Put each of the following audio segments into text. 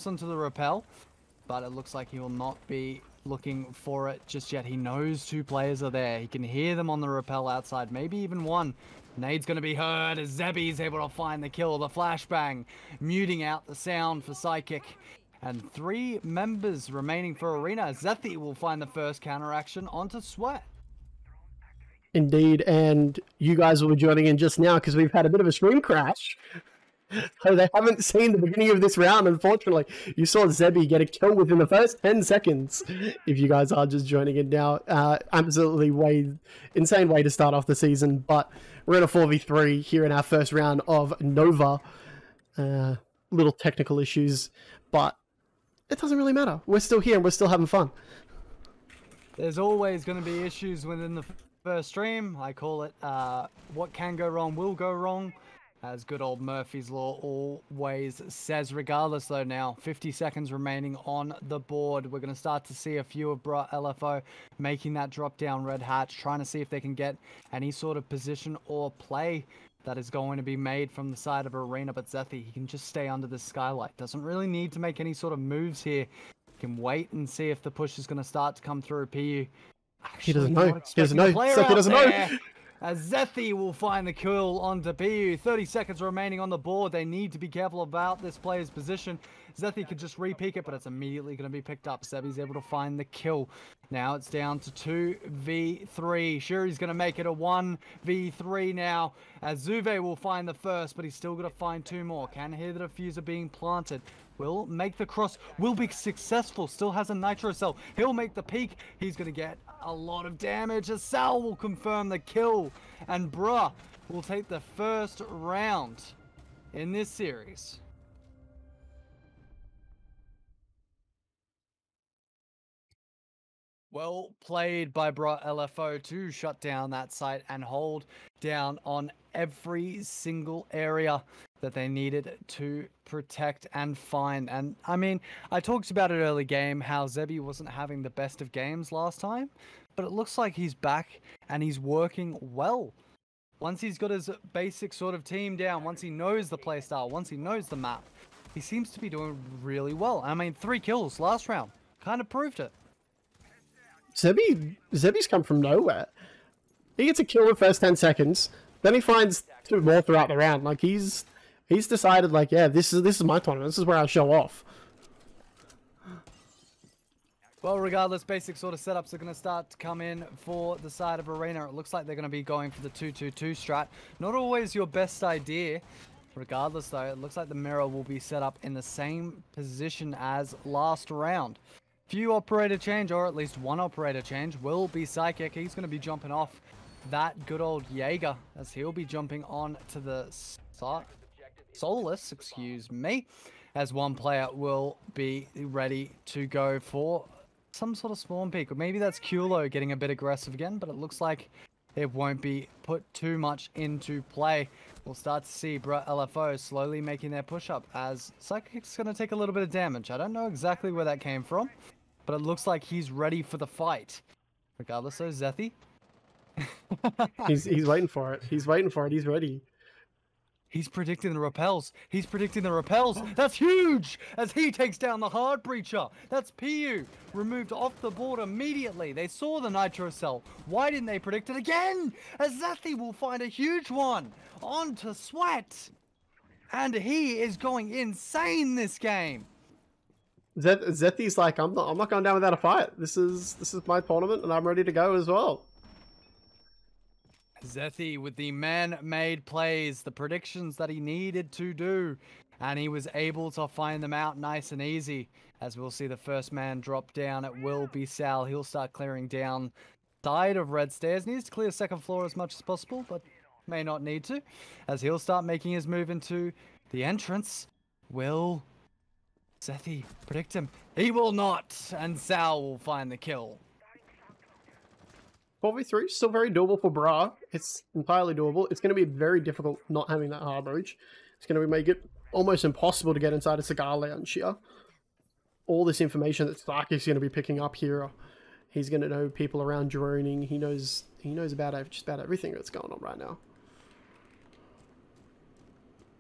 onto the rappel, but it looks like he will not be looking for it just yet. He knows 2 players are there. He can hear them on the rappel outside, maybe even 1. Nade's going to be heard as Zebi's able to find the kill. The flashbang muting out the sound for Psychic. And 3 members remaining for Arena. Zethi will find the first counteraction onto Sweat. Indeed, and you guys will be joining in just now because we've had a bit of a stream crash. So they haven't seen the beginning of this round, unfortunately. You saw Zebi get a kill within the first 10 seconds, if you guys are just joining in now. Absolutely insane way to start off the season, but we're in a 4v3 here in our first round of Nova. Little technical issues, but it doesn't really matter. We're still here and we're still having fun. There's always going to be issues within the first stream. I call it what can go wrong will go wrong. As good old Murphy's Law always says. Regardless, though, now 50 seconds remaining on the board. We're going to start to see a few of LFO making that drop down red hatch, trying to see if they can get any sort of position or play that is going to be made from the side of Arena. But Zethi, he can just stay under the skylight. Doesn't really need to make any sort of moves here. He can wait and see if the push is going to start to come through. PU. He doesn't know. He doesn't know. Zethi doesn't know. As Zethi will find the kill onto PU. 30 seconds remaining on the board. They need to be careful about this player's position. Zethi could just re-peek it, but it's immediately going to be picked up. Sebi's able to find the kill. Now it's down to 2v3. Shuri's going to make it a 1v3 now. As Zuve will find the first, but he's still going to find 2 more. Can hear the diffuser being planted. Will make the cross, will be successful, still has a nitro cell. He'll make the peak, he's going to get a lot of damage. As Sal will confirm the kill, and Bruh will take the first round in this series. Well played by Bruh LFO to shut down that site and hold down on every single area that they needed to protect and find. And I mean, I talked about it early game, how Zebi wasn't having the best of games last time, but it looks like he's back and he's working well. Once he's got his basic sort of team down, once he knows the playstyle, once he knows the map, he seems to be doing really well. I mean, 3 kills last round, kind of proved it. Zebi's come from nowhere. He gets a kill in the first 10 seconds, then he finds 2 more throughout the round. Like he's decided, like, yeah, this is my tournament. This is where I show off. Well, regardless, basic sort of setups are going to start to come in for the side of Arena. It looks like they're going to be going for the 2-2-2 strat. Not always your best idea. Regardless, though, it looks like the mirror will be set up in the same position as last round. Few operator change, or at least 1 operator change, will be Psychic. He's going to be jumping off that good old Jaeger, as he'll be jumping on to the Soulless, excuse me, as 1 player will be ready to go for some sort of spawn peek. Or maybe that's Kulo getting a bit aggressive again, but it looks like it won't be put too much into play. We'll start to see Bruh LFO slowly making their push up, as Psychic's going to take a little bit of damage. I don't know exactly where that came from, but it looks like he's ready for the fight. Regardless, though, Zethi. he's waiting for it. He's waiting for it. He's ready. He's predicting the repels. He's predicting the repels. That's huge! As he takes down the hard breacher. That's PU. Removed off the board immediately. They saw the nitro cell. Why didn't they predict it again? As Zethi will find a huge one. On to Sweat. And he is going insane this game. Zethi's like, I'm not going down without a fight. This is my tournament and I'm ready to go as well. Zethi with the man-made plays, the predictions that he needed to do, and he was able to find them out nice and easy. As we'll see the first man drop down, it will be Sal. He'll start clearing down side of red stairs. Needs to clear 2nd floor as much as possible, but may not need to. As he'll start making his move into the entrance. Will Zethi predict him? He will not, and Sal will find the kill. 4v3, still very doable for Bra. It's entirely doable. It's going to be very difficult not having that hard breach. It's going to make it almost impossible to get inside a cigar lounge here. All this information that Stark is going to be picking up here, he's going to know people around droning. He knows about just about everything that's going on right now.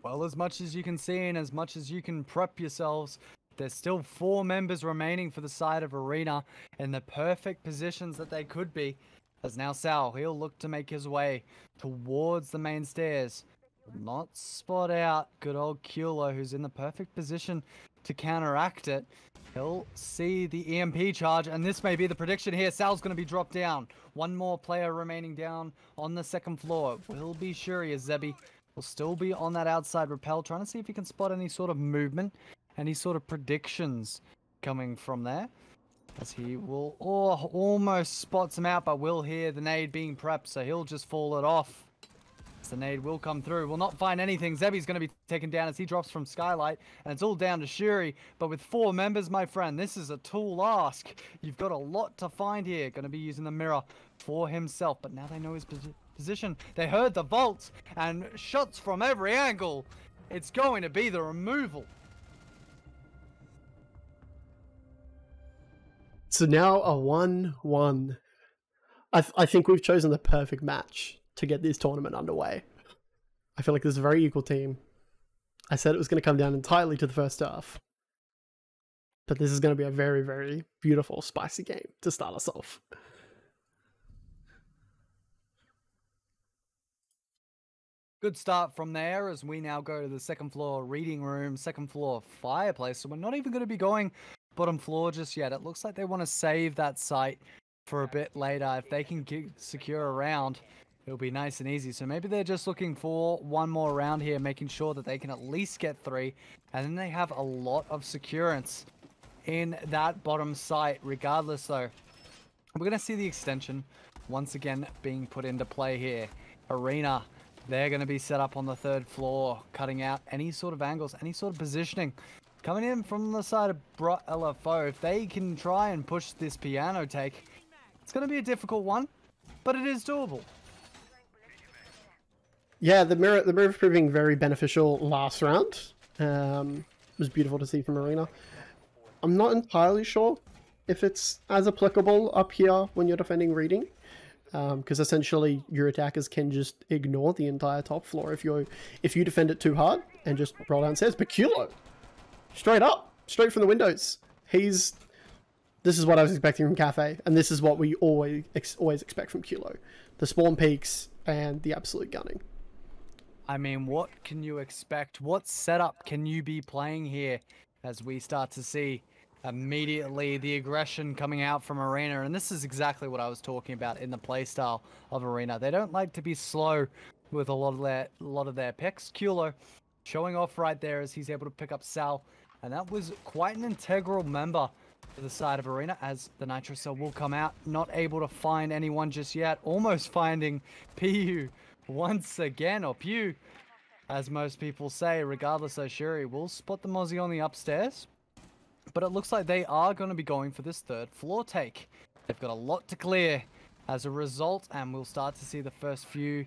Well, as much as you can see and as much as you can prep yourselves, There's still 4 members remaining for the side of Arena in the perfect positions that they could be. As now Sal, he'll look to make his way towards the main stairs. Will not spot out good old Kulo, who's in the perfect position to counteract it. He'll see the EMP charge, and this may be the prediction here. Sal's going to be dropped down. One more player remaining down on the second floor. Will be Shuri, as Zebi will still be on that outside rappel, trying to see if he can spot any sort of movement, any sort of predictions coming from there. As he will almost spots him out, but will hear the nade being prepped, so he'll just fall it off. The nade will come through. Will not find anything. Zebi's going to be taken down as he drops from Skylight, and it's all down to Shuri. But with 4 members, my friend, this is a tall ask. You've got a lot to find here. Going to be using the mirror for himself, but now they know his position. They heard the vault and shots from every angle. It's going to be the removal. So now a 1-1. I think we've chosen the perfect match to get this tournament underway. I feel like this is a very equal team. I said it was going to come down entirely to the first half. But this is going to be a very, very beautiful, spicy game to start us off. Good start from there as we now go to the second floor reading room, second floor fireplace. So we're not even going to be going bottom floor just yet. It looks like they want to save that site for a bit later. If they can secure a round, it'll be nice and easy. So maybe they're just looking for one more round here, making sure that they can at least get 3. And then they have a lot of securance in that bottom site. Regardless, though, we're going to see the extension once again being put into play here. Arena, they're going to be set up on the 3rd floor, cutting out any sort of angles, any sort of positioning. Coming in from the side of LFO, if they can try and push this piano take, it's going to be a difficult one, but it is doable. Yeah, the mirror proving very beneficial last round. It was beautiful to see from Arena. I'm not entirely sure if it's as applicable up here when you're defending reading, because essentially your attackers can just ignore the entire top floor if you defend it too hard and just roll downstairs. But Kulo, straight up, straight from the windows. This is what I was expecting from Cafe, and this is what we always expect from Kulo. The spawn peaks and the absolute gunning. I mean, what can you expect? What setup can you be playing here as we start to see immediately the aggression coming out from Arena? And this is exactly what I was talking about in the playstyle of Arena. They don't like to be slow with a lot of their picks. Kulo showing off right there as he's able to pick up Sal, and that was quite an integral member to the side of Arena as the Nitro Cell will come out. Not able to find anyone just yet. Almost finding PU once again, or Pew, as most people say. Regardless, though, Shuri will spot the Mozzie on the upstairs. But it looks like they are going to be going for this 3rd floor take. They've got a lot to clear as a result, and we'll start to see the first few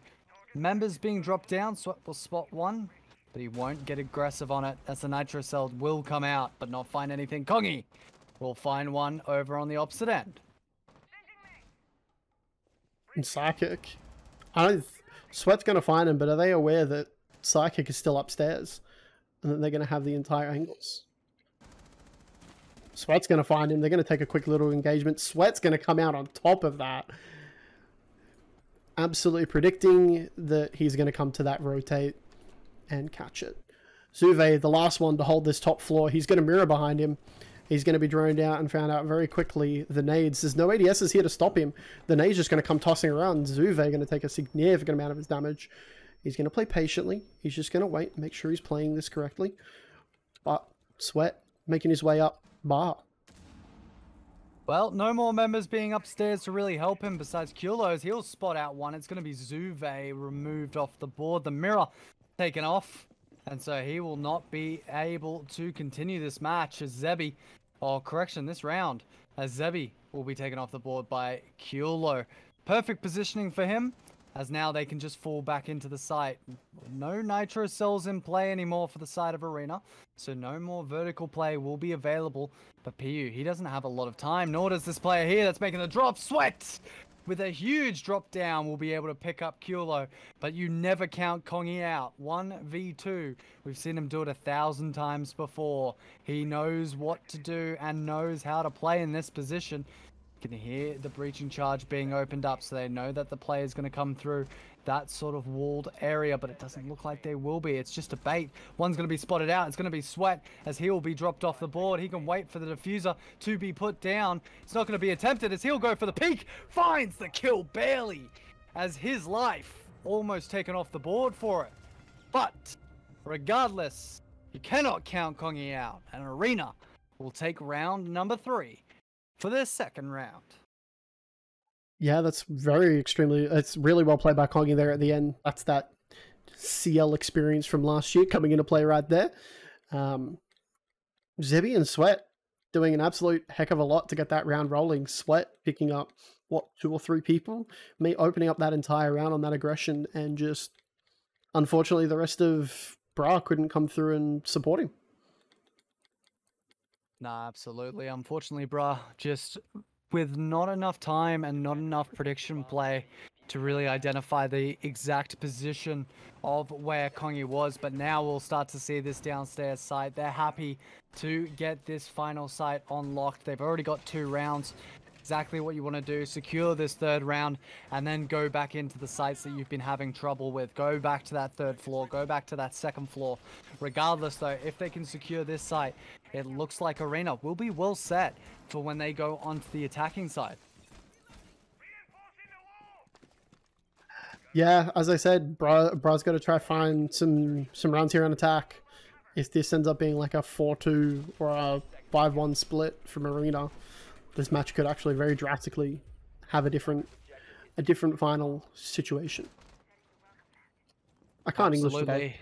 members being dropped down. Sweat will spot one, but he won't get aggressive on it as the Nitro Cell will come out, but not find anything. Kongi will find one over on the opposite end. And Psychic. Sweat's going to find him, but are they aware that Psychic is still upstairs and that they're going to have the entire angles? Sweat's going to find him. They're going to take a quick little engagement. Sweat's going to come out on top of that. Absolutely predicting that he's going to come to that rotate and catch it. Zuve, the last one to hold this top floor, he's going to mirror behind him. He's going to be droned out and found out very quickly the nades. There's no ADSs here to stop him. The nade's just going to come tossing around. Zuve going to take a significant amount of his damage. He's going to play patiently. He's just going to wait and make sure he's playing this correctly. But Sweat making his way up bar. Well, no more members being upstairs to really help him besides Kulo's. He'll spot out one. It's going to be Zuve removed off the board. The mirror taken off. And so he will not be able to continue this match as Zebi, this round, as Zebi will be taken off the board by Kulo. Perfect positioning for him, as now they can just fall back into the site. No Nitro Cells in play anymore for the side of Arena, so no more vertical play will be available. But PU, he doesn't have a lot of time, nor does this player here that's making the drop. Sweat with a huge drop down, will be able to pick up Kulo. But you never count Kongi out. 1v2. We've seen him do it 1,000 times before. He knows what to do and knows how to play in this position. You can hear the breaching charge being opened up, so they know that the player is going to come through that sort of walled area, but it doesn't look like they will be. It's just a bait. One's going to be spotted out. It's going to be Sweat, as he will be dropped off the board. He can wait for the diffuser to be put down. It's not going to be attempted, as he'll go for the peek. Finds the kill barely, as his life almost taken off the board for it. But regardless, you cannot count Kongi out, and Arena will take round number 3 for their second round. Yeah, that's it's really well played by Kongi there at the end. That's that CL experience from last year coming into play right there. Zebby and Sweat doing an absolute heck of a lot to get that round rolling. Sweat picking up, 2 or 3 people, me opening up that entire round on that aggression, and just, unfortunately, the rest of Bra couldn't come through and support him. Nah, absolutely. Unfortunately, Bra, just with not enough time and not enough prediction play to really identify the exact position of where Kongi was. But now we'll start to see this downstairs site. They're happy to get this final site unlocked. They've already got 2 rounds. Exactly what you want to do. Secure this 3rd round and then go back into the sites that you've been having trouble with. Go back to that 3rd floor. Go back to that 2nd floor. Regardless, though, if they can secure this site, it looks like Arena will be well set for when they go onto the attacking side. Yeah, as I said, Bra's got to try find some rounds here on attack. If this ends up being like a 4-2 or a 5-1 split from Arena, this match could actually very drastically have a different final situation. I can't English today.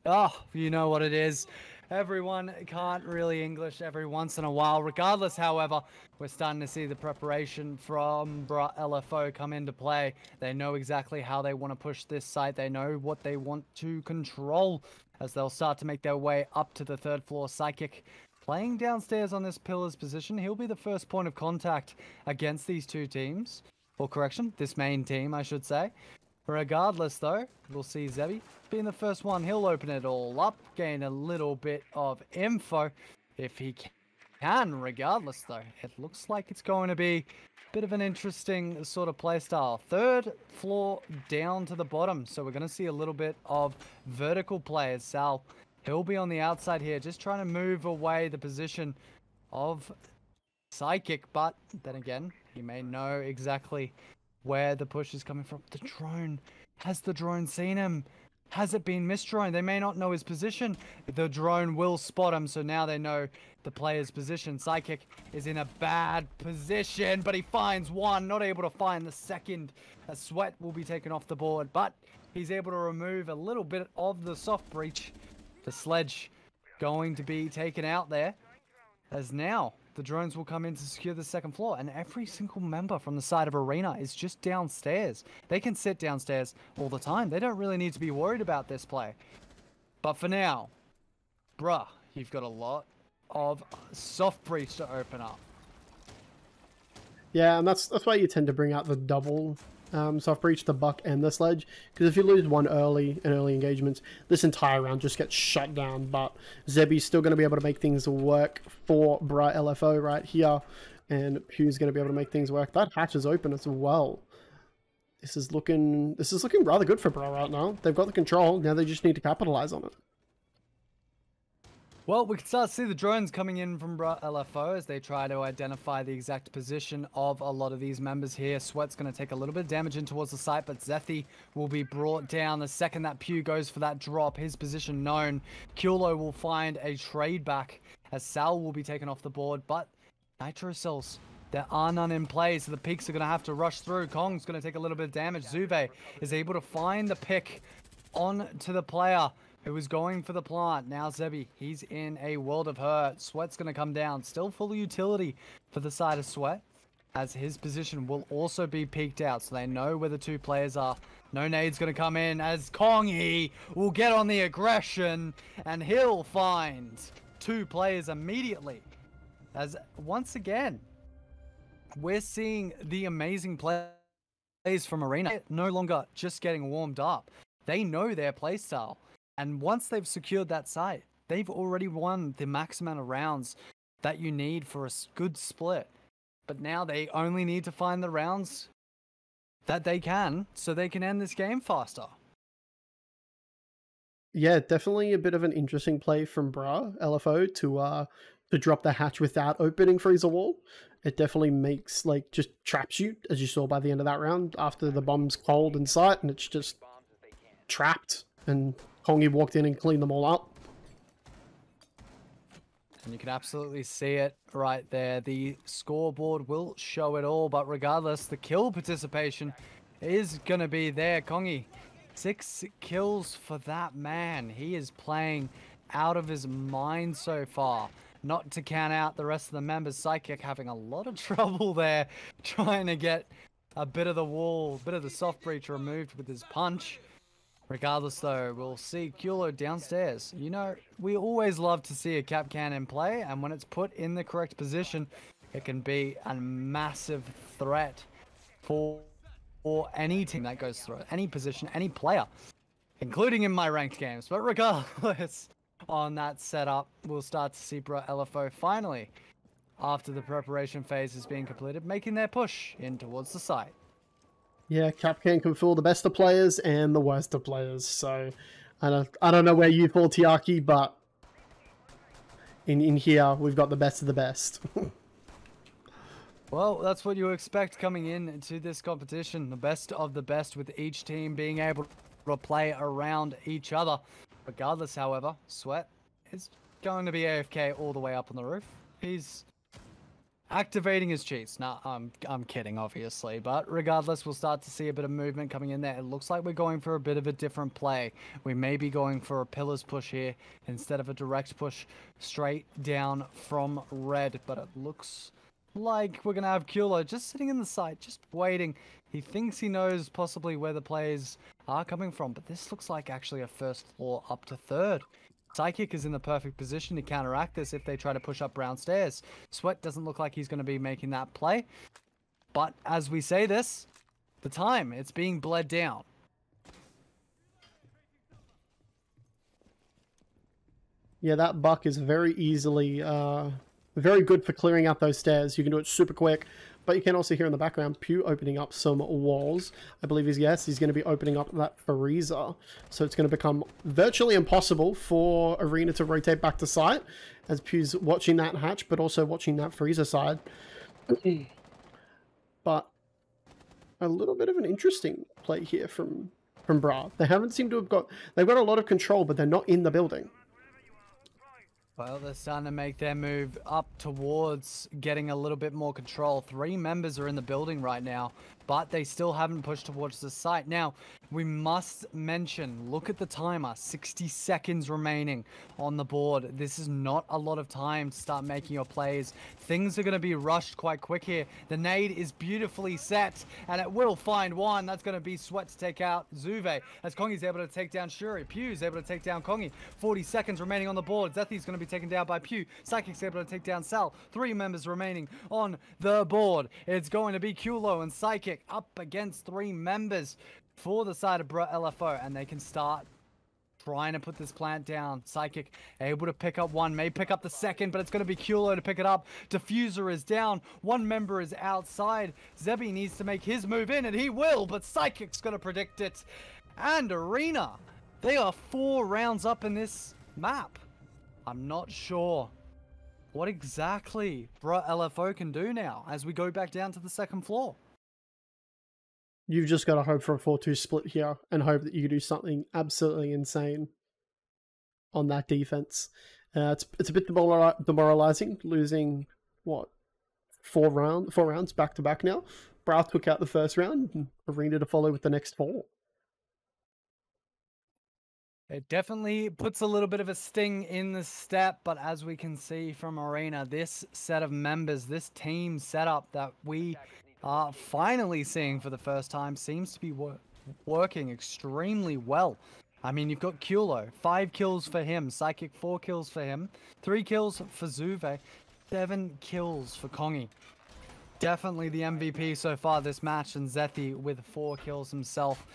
Oh, you know what it is. Everyone can't really English every once in a while. Regardless, however, we're starting to see the preparation from LFO come into play. They know exactly how they want to push this site. They know what they want to control, as they'll start to make their way up to the 3rd floor. Psychic playing downstairs on this pillar's position. He'll be the first point of contact against these 2 teams. Or correction, this main team, I should say. Regardless, though, we'll see Zebby being the first one. He'll open it all up, gain a little bit of info if he can. Regardless, though, it looks like it's going to be a bit of an interesting sort of playstyle. 3rd floor down to the bottom, so we're going to see a little bit of vertical play as Sal. He'll be on the outside here, just trying to move away the position of Psychic, but then again, he may know exactly where the push is coming from. The drone. Has the drone seen him? Has it been misdroned? They may not know his position. The drone will spot him, so now they know the player's position. Psychic is in a bad position, but he finds one, not able to find the second. A Sweat will be taken off the board, but he's able to remove a little bit of the soft breach. The sledge going to be taken out there, as now the drones will come in to secure the 2nd floor, and every single member from the side of Arena is just downstairs. They can sit downstairs all the time. They don't really need to be worried about this play. But for now, bruh, you've got a lot of soft breach to open up. Yeah, and that's why you tend to bring out the double soft breach, the buck and the sledge, because if you lose one early in early engagements, this entire round just gets shut down. But Zebby's still going to be able to make things work for Bra LFO right here, and Pew's going to be able to make things work. That hatch is open as well. This is looking rather good for Bra right now. They've got the control, now they just need to capitalize on it. Well, we can start to see the drones coming in from LFO as they try to identify the exact position of a lot of these members here. Sweat's going to take a little bit of damage in towards the site, but Zethi will be brought down the second that Pew goes for that drop. His position known. Kulo will find a trade back as Sal will be taken off the board, but Nitro Cells, there are none in play, so the peaks are going to have to rush through. Kong's going to take a little bit of damage. Zuve is able to find the pick onto the player who was going for the plant. Now Zebby, he's in a world of hurt. Sweat's going to come down. Still full utility for the side of Sweat, as his position will also be peeked out, so they know where the 2 players are. No nade's going to come in, as Kongi will get on the aggression, and he'll find 2 players immediately. As once again, we're seeing the amazing play players from Arena no longer just getting warmed up. They know their playstyle. And once they've secured that site, they've already won the max amount of rounds that you need for a good split. But now they only need to find the rounds that they can so they can end this game faster. Yeah, definitely a bit of an interesting play from LFO to drop the hatch without opening freezer wall. It definitely makes, like, just traps you, as you saw by the end of that round, after the bomb's cold in sight, and it's just trapped, and Kongi walked in and cleaned them all up. And you can absolutely see it right there. The scoreboard will show it all, but regardless, the kill participation is going to be there. Kongi, 6 kills for that man. He is playing out of his mind so far. Not to count out the rest of the members. Psychic having a lot of trouble there, trying to get a bit of the wall, a bit of the soft breach removed with his punch. Regardless, though, we'll see Kulo downstairs. You know, we always love to see a cap cannon play, and when it's put in the correct position, it can be a massive threat for any team that goes through it, any position, any player, including in my ranked games. But regardless, on that setup, we'll start to see Bro LFO finally, after the preparation phase is being completed, making their push in towards the site. Yeah, Capcan can fool the best of players and the worst of players. So I don't know where you fall, Tiaki, but in here we've got the best of the best. Well, that's what you expect coming into this competition. The best of the best, with each team being able to play around each other. Regardless, however, Sweat is going to be AFK all the way up on the roof. He's activating his cheats. Nah, I'm kidding, obviously. But regardless, we'll start to see a bit of movement coming in there. It looks like we're going for a bit of a different play. We may be going for a pillars push here instead of a direct push straight down from red. But it looks like we're going to have Kulo just sitting in the site, just waiting. He thinks he knows possibly where the players are coming from. But this looks like actually a first floor up to third. Psychic is in the perfect position to counteract this if they try to push up brown stairs. Sweat doesn't look like he's going to be making that play. But as we say this, the time, it's being bled down. Yeah, that buck is very easily, very good for clearing out those stairs. You can do it super quick. But you can also hear in the background Pew opening up some walls. I believe he's going to be opening up that freezer. So it's going to become virtually impossible for Arena to rotate back to site, as Pew's watching that hatch, but also watching that freezer side. But a little bit of an interesting play here from Bra. They haven't seemed to have they've got a lot of control, but they're not in the building. Well, they're starting to make their move up towards getting a little bit more control. 3 members are in the building right now, but they still haven't pushed towards the site. Now, we must mention, look at the timer, 60 seconds remaining on the board. This is not a lot of time to start making your plays. Things are going to be rushed quite quick here. The nade is beautifully set, and it will find one. That's going to be Sweat to take out Zuve, as Kongi's able to take down Shuri. Pew's able to take down Kongi. 40 seconds remaining on the board. Zethi's going to be taken down by Pew. Psychic's able to take down Sal. 3 members remaining on the board. It's going to be Kulo and Psychic up against 3 members for the side of Bro LFO, and they can start trying to put this plant down. Psychic able to pick up one, may pick up the second, but it's going to be Kulo to pick it up. Diffuser is down. 1 member is outside. Zebi needs to make his move in, and he will, but Psychic's going to predict it. And Arena, they are 4 rounds up in this map. I'm not sure what exactly Bro LFO can do now as we go back down to the 2nd floor. You've just got to hope for a 4-2 split here and hope that you can do something absolutely insane on that defense. It's a bit demoralizing, losing, what, 4 rounds back to back now. Brouth took out the first round, and Arena to follow with the next 4. It definitely puts a little bit of a sting in the step, but as we can see from Arena, this set of members, this team setup that we are finally seeing for the first time seems to be working extremely well. I mean, you've got Kulo, 5 kills for him, Psychic 4 kills for him, 3 kills for Zuve, 7 kills for Kongi. Definitely the MVP so far this match, and Zethi with 4 kills himself.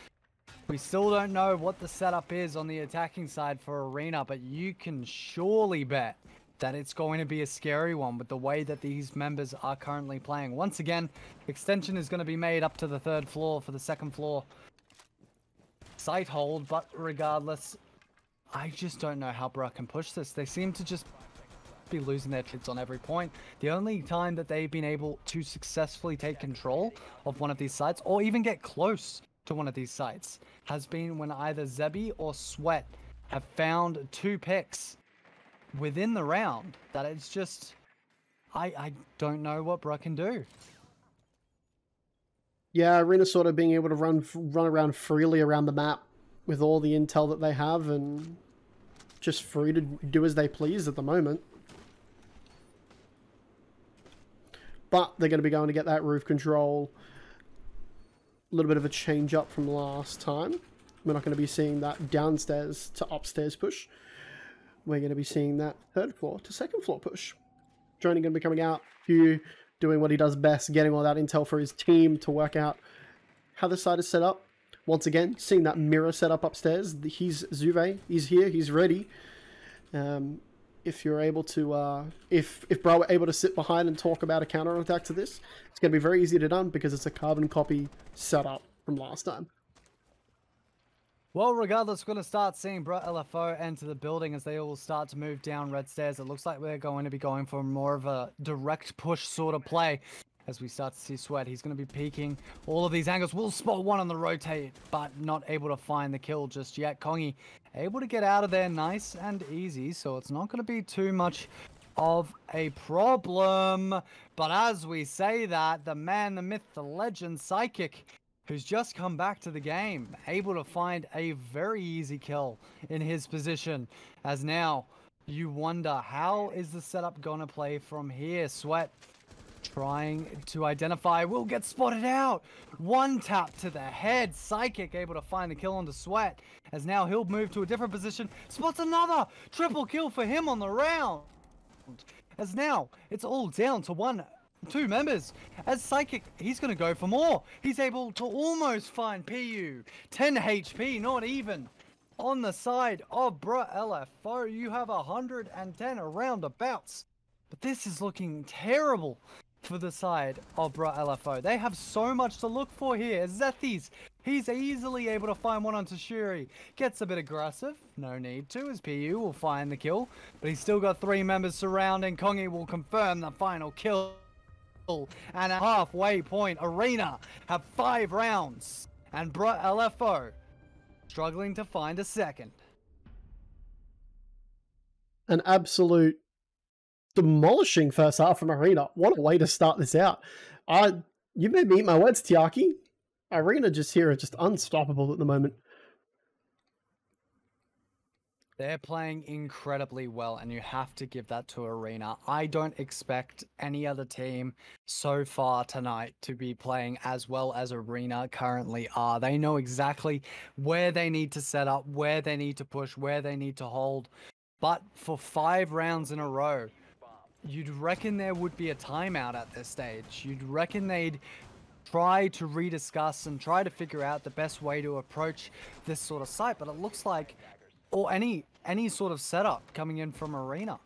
We still don't know what the setup is on the attacking side for Arena, but you can surely bet that it's going to be a scary one with the way that these members are currently playing. Once again, extension is going to be made up to the 3rd floor for the 2nd floor site hold, but regardless, I just don't know how Bruh can push this. They seem to just be losing their kids on every point. The only time that they've been able to successfully take control of one of these sites, or even get close to one of these sites, has been when either Zebi or Sweat have found 2 picks within the round. That it's just, I don't know what Bruh can do. Yeah, Arena sort of being able to run around freely around the map with all the intel that they have, and just free to do as they please at the moment. But they're going to be going to get that roof control. A little bit of a change up from last time. We're not going to be seeing that downstairs to upstairs push. We're going to be seeing that 3rd floor to 2nd floor push. Johnny going to be coming out. Hugh doing what he does best, getting all that intel for his team to work out how the site is set up. Once again, seeing that mirror set up upstairs. He's Zuve. He's here. He's ready. If you're able to, if Bro were able to sit behind and talk about a counter attack to this, it's going to be very easy to done because it's a carbon copy setup from last time. Well, regardless, we're going to start seeing Bruh LFO enter the building as they all start to move down red stairs. It looks like we're going to be going for more of a direct push sort of play. As we start to see Sweat, he's going to be peeking all of these angles. We'll spot one on the rotate, but not able to find the kill just yet. Kongi able to get out of there nice and easy, so it's not going to be too much of a problem. But as we say that, the man, the myth, the legend, Psychic, who's just come back to the game, able to find a very easy kill in his position. As now, you wonder, how is the setup going to play from here? Sweat trying to identify, will get spotted out. 1 tap to the head. Psychic able to find the kill onto Sweat, as now he'll move to a different position. Spots another triple kill for him on the round. As now it's all down to 2 members. As Psychic, he's going to go for more. He's able to almost find PU. 10 HP, not even. On the side of Bruh LFO, you have 110 around abouts. But this is looking terrible for the side of Bruh LFO. They have so much to look for here. Zethys, he's easily able to find one on Tashiri. Gets a bit aggressive. No need to, as PU will find the kill. But he's still got 3 members surrounding. Kongi will confirm the final kill. And at halfway point, Arena have 5 rounds. And Bruh LFO struggling to find a second. An absolute demolishing first half from Arena. What a way to start this out. You made me eat my words, Tiaki. Arena just here are just unstoppable at the moment. They're playing incredibly well, and you have to give that to Arena. I don't expect any other team so far tonight to be playing as well as Arena currently are. They know exactly where they need to set up, where they need to push, where they need to hold. But for 5 rounds in a row, you'd reckon there would be a timeout at this stage. You'd reckon they'd try to rediscuss and try to figure out the best way to approach this sort of site. But it looks like, or any sort of setup coming in from Arena.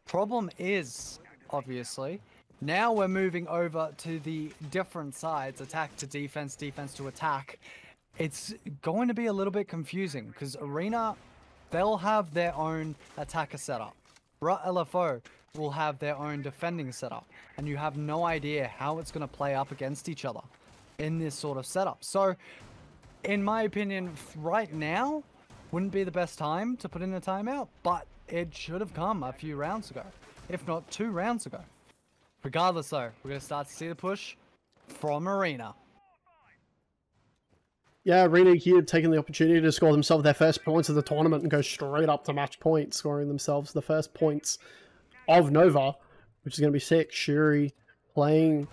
Problem is, obviously, now we're moving over to the different sides, attack to defense, defense to attack. It's going to be a little bit confusing because Arena, they'll have their own attacker setup. Bruh LFO will have their own defending setup, and you have no idea how it's going to play up against each other in this sort of setup. So, in my opinion, right now wouldn't be the best time to put in a timeout, but it should have come a few rounds ago, if not 2 rounds ago. Regardless though, we're going to start to see the push from Arena. Yeah, Arena here taking the opportunity to score themselves their first points of the tournament and go straight up to match point, scoring themselves the first points of Nova, which is going to be sick. Shuri playing,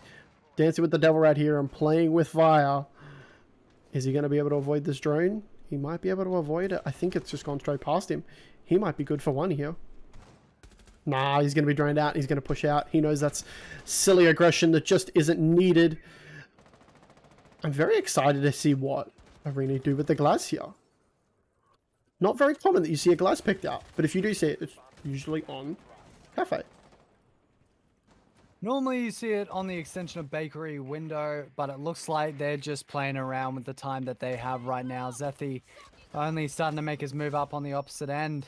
dancing with the devil right here and playing with Fire. Is he going to be able to avoid this drone? He might be able to avoid it. I think it's just gone straight past him. He might be good for 1 here. Nah, he's going to be drained out. He's going to push out. He knows that's silly aggression that just isn't needed. I'm very excited to see what Arena do with the glass here. Not very common that you see a glass picked up, but if you do see it, it's usually on Cafe. Normally you see it on the extension of bakery window, but it looks like they're just playing around with the time that they have right now. Zethi only starting to make his move up on the opposite end.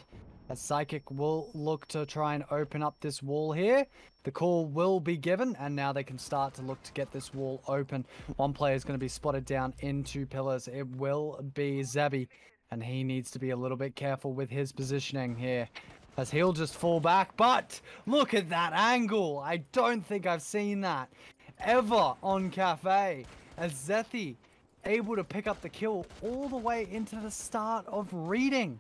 As Psychic will look to try and open up this wall here. The call will be given, and now they can start to look to get this wall open. One player is going to be spotted down into pillars. It will be Zebi, and he needs to be a little bit careful with his positioning here, as he'll just fall back. But look at that angle. I don't think I've seen that ever on Cafe, as Zethi able to pick up the kill all the way into the start of reading.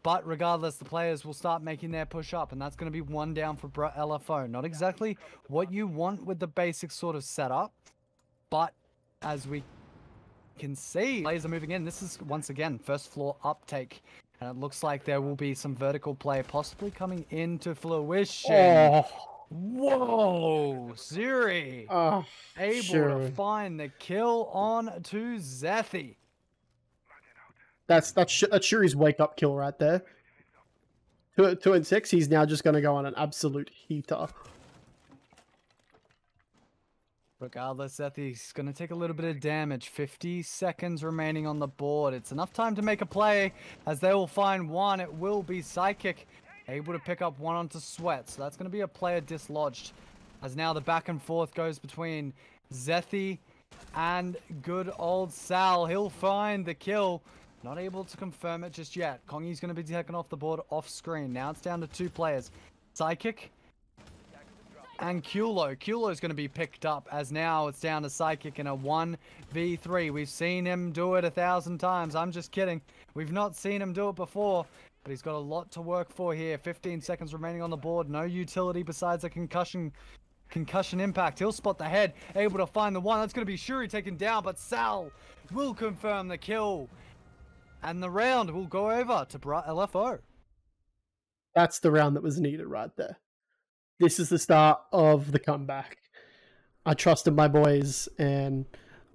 But regardless, the players will start making their push up, and that's going to be one down for LFO. Not exactly what you want with the basic sort of setup, but as we can see, players are moving in. This is, once again, first floor uptake, and it looks like there will be some vertical play possibly coming into fruition. Oh. Whoa, Siri. Able to find the kill on to Zethi. That's Shuri's wake-up kill right there. 2 and 6, he's now just going to go on an absolute heater. Regardless, Zethi's going to take a little bit of damage. 50 seconds remaining on the board. It's enough time to make a play, as they will find one. It will be Psychic, able to pick up one onto Sweat. So that's going to be a player dislodged, as now the back and forth goes between Zethi and good old Sal. He'll find the kill. Not able to confirm it just yet. Kongi's going to be taken off the board off screen. Now it's down to 2 players. Psychic and Kulo. Kulo's going to be picked up, as now it's down to Psychic in a 1v3. We've seen him do it 1,000 times. I'm just kidding. We've not seen him do it before, but he's got a lot to work for here. 15 seconds remaining on the board. No utility besides a concussion impact. He'll spot the head. Able to find the one. That's going to be Shuri taken down, but Sal will confirm the kill. And the round will go over to LFO. That's the round that was needed right there. This is the start of the comeback. I trusted my boys, and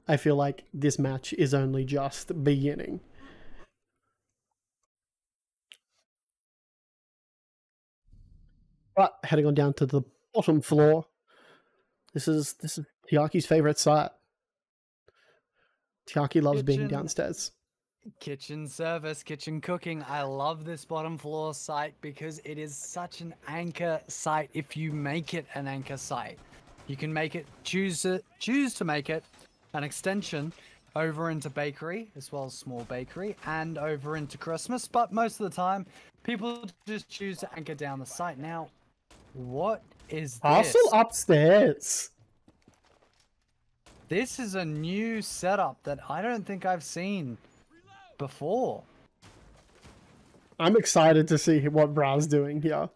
I feel like this match is only just beginning. But heading on down to the bottom floor. This is Tiaki's favorite site. Tiaki loves being downstairs. Kitchen service, kitchen cooking. I love this bottom floor site because it is such an anchor site. If you make it an anchor site, you can make it, choose to make it an extension over into bakery, as well as small bakery, and over into Christmas. But most of the time, people just choose to anchor down the site. Now, what is this? Parcel upstairs. This is a new setup that I don't think I've seen before. I'm excited to see what Bra's doing here.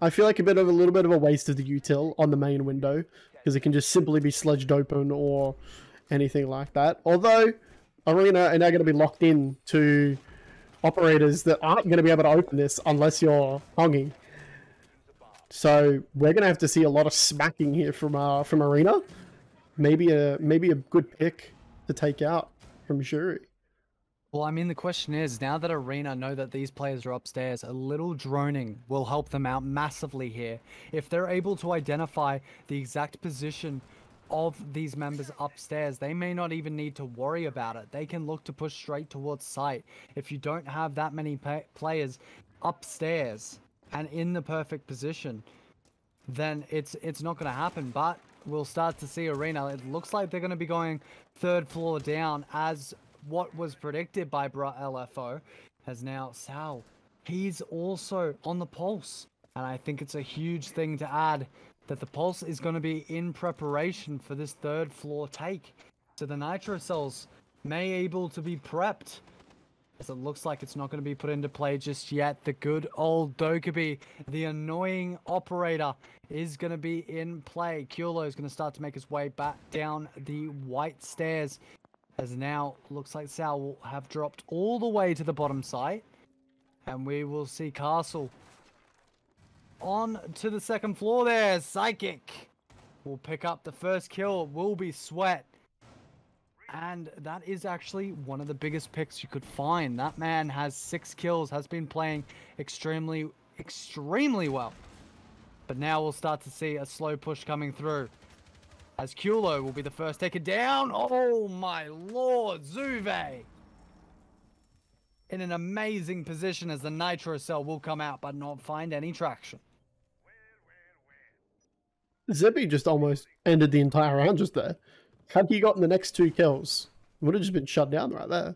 I feel like a little bit of a waste of the util on the main window, because it can just simply be sledged open or anything like that. Although Arena are now going to be locked in to operators that aren't going to be able to open this unless you're hunging. So we're going to have to see a lot of smacking here from Arena. Maybe a good pick to take out from Shuri. Well, I mean, the question is, now that Arena know that these players are upstairs, a little droning will help them out massively here. If they're able to identify the exact position of these members upstairs, they may not even need to worry about it. They can look to push straight towards site. If you don't have that many players upstairs and in the perfect position, then it's not going to happen. But we'll start to see Arena. It looks like they're going to be going 3rd floor down, as what was predicted by LFO has now Sal. He's also on the pulse, and I think it's a huge thing to add that the pulse is going to be in preparation for this 3rd floor take. So the nitro cells may able to be prepped, as it looks like it's not going to be put into play just yet. The good old Dokkaebi, the annoying operator, is going to be in play. Kulo is going to start to make his way back down the white stairs, as now looks like Sal will have dropped all the way to the bottom side, and we will see Castle on to the second floor there. Psychic will pick up the first kill. Will be Sweat. And that is actually one of the biggest picks you could find. That man has 6 kills, has been playing extremely well. But now we'll start to see a slow push coming through. As Kulo will be the first taken down. Oh my lord, Zuve! In an amazing position as the Nitro Cell will come out but not find any traction. Zebby just almost ended the entire round just there. Had he gotten the next 2 kills, it would have just been shut down right there.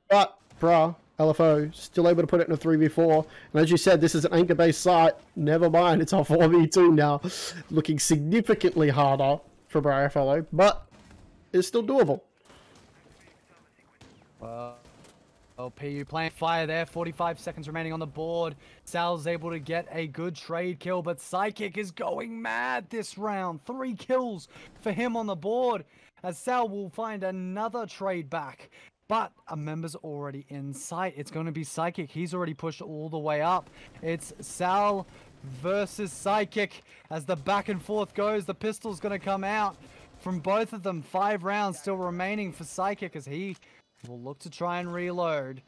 But, bruh, LFO still able to put it in a 3v4. And as you said, this is an anchor-based site. Never mind, it's a 4v2 now. Looking significantly harder for Bravo, but it's still doable. Well, PU playing fire there. 45 seconds remaining on the board. Sal's able to get a good trade kill, but Psychic is going mad this round. 3 kills for him on the board, as Sal will find another trade back. But a member's already in sight. It's going to be Psychic. He's already pushed all the way up. It's Sal versus Psychic. As the back and forth goes, the pistol's going to come out from both of them. 5 rounds still remaining for Psychic, as he will look to try and reload.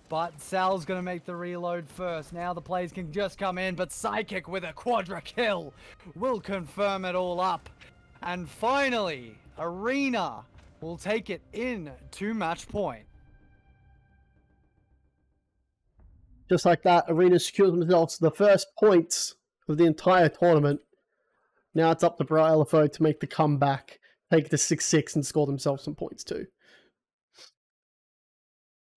But Sal's going to make the reload first. Now the plays can just come in, but Psychic with a quadra kill will confirm it all up. And finally, Arena will take it in to match point. Just like that, Arena secures themselves the first points of the entire tournament. Now it's up to Bro LFO to make the comeback, take the 6-6 and score themselves some points too.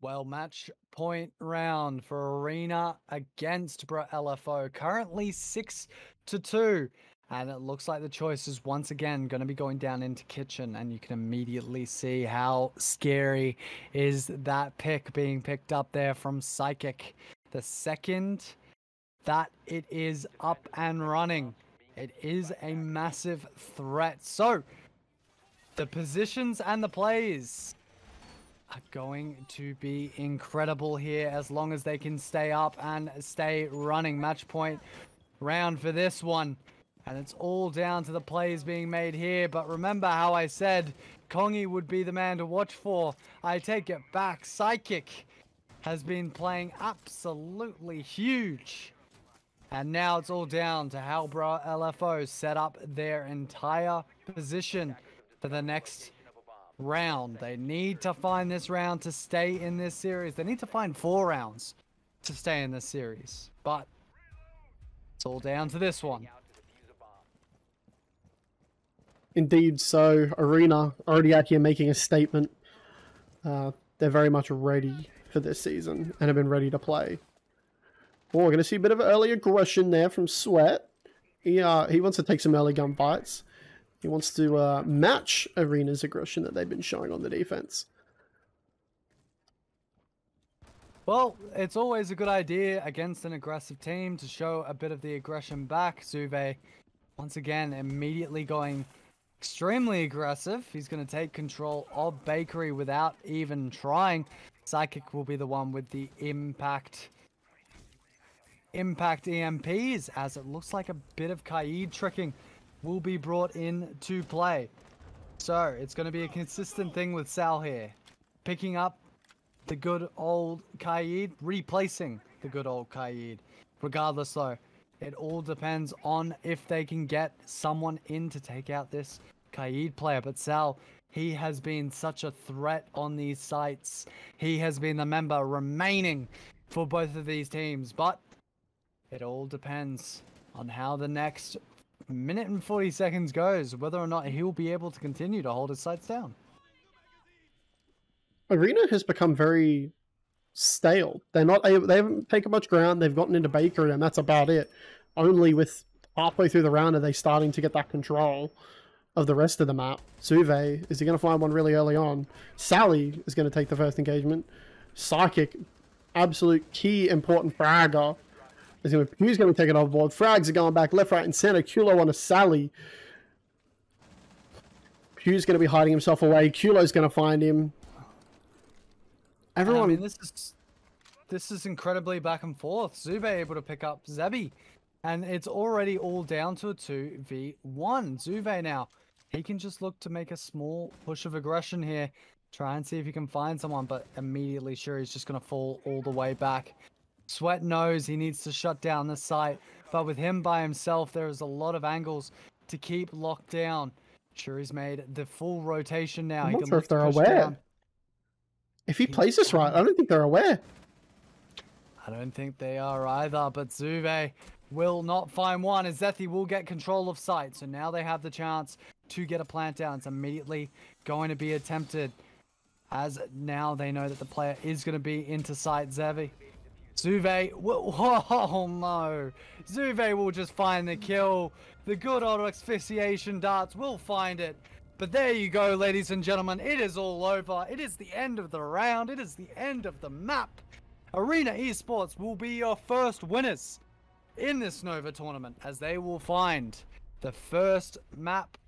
Well, match point round for Arena against Bro LFO. Currently 6-2. And it looks like the choice is once again going to be going down into Kitchen. And you can immediately see how scary is that pick being picked up there from Psychic. The second that it is up and running, it is a massive threat. So, the positions and the plays are going to be incredible here as long as they can stay up and stay running. Match point round for this one. And it's all down to the plays being made here. But remember how I said Kongi would be the man to watch for. I take it back. Psychic has been playing absolutely huge. And now it's all down to how Bro LFO set up their entire position for the next round. They need to find this round to stay in this series. They need to find 4 rounds to stay in this series. But it's all down to this one. Indeed, so Arena already out here making a statement. They're very much ready for this season and have been ready to play. Oh, we're going to see a bit of early aggression there from Sweat. He wants to take some early gunfights. He wants to match Arena's aggression that they've been showing on the defense. Well, it's always a good idea against an aggressive team to show a bit of the aggression back. Zuve, once again, immediately going extremely aggressive. He's going to take control of Bakery without even trying. Psychic will be the one with the impact EMPs, as it looks like a bit of Kaid tricking will be brought in to play. So it's going to be a consistent thing with Sal here, picking up the good old Kaid, replacing the good old Kaid. Regardless though, it all depends on if they can get someone in to take out this Kaid player. But Sal, he has been such a threat on these sites. He has been the member remaining for both of these teams. But it all depends on how the next minute and 40 seconds goes, whether or not he'll be able to continue to hold his sights down. Arena has become very stale. They haven't taken much ground. They've gotten into Bakery, and that's about it. Only with halfway through the round are they starting to get that control of the rest of the map. Suve, is he going to find one really early on? Sally is going to take the first engagement. Psychic, absolute key important fragger. Who's going to be taken off board. Frags are going back left, right, and center. Kulo on a Sally. Pugh's going to be hiding himself away. Kulo's going to find him. Everyone. I mean, this is incredibly back and forth. Zube able to pick up Zebby And it's already all down to a 2v1. Zuve now, he can just look to make a small push of aggression here. Try and see if he can find someone, but immediately sure he's just going to fall all the way back. Sweat knows he needs to shut down the site, but with him by himself, there is a lot of angles to keep locked down. Sure, he's made the full rotation now. I'm not sure if they're aware. If he plays this right, I don't think they're aware. I don't think they are either, but Zuve will not find one, as Zethi will get control of site. So now they have the chance to get a plant down. It's immediately going to be attempted, as now they know that the player is going to be into site. Zuve will, oh no, Zuve will just find the kill. The good old asphyxiation darts will find it. But there you go, ladies and gentlemen, it is all over. It is the end of the round. It is the end of the map. Arena Esports will be your first winners in this Nova tournament, as they will find the first map.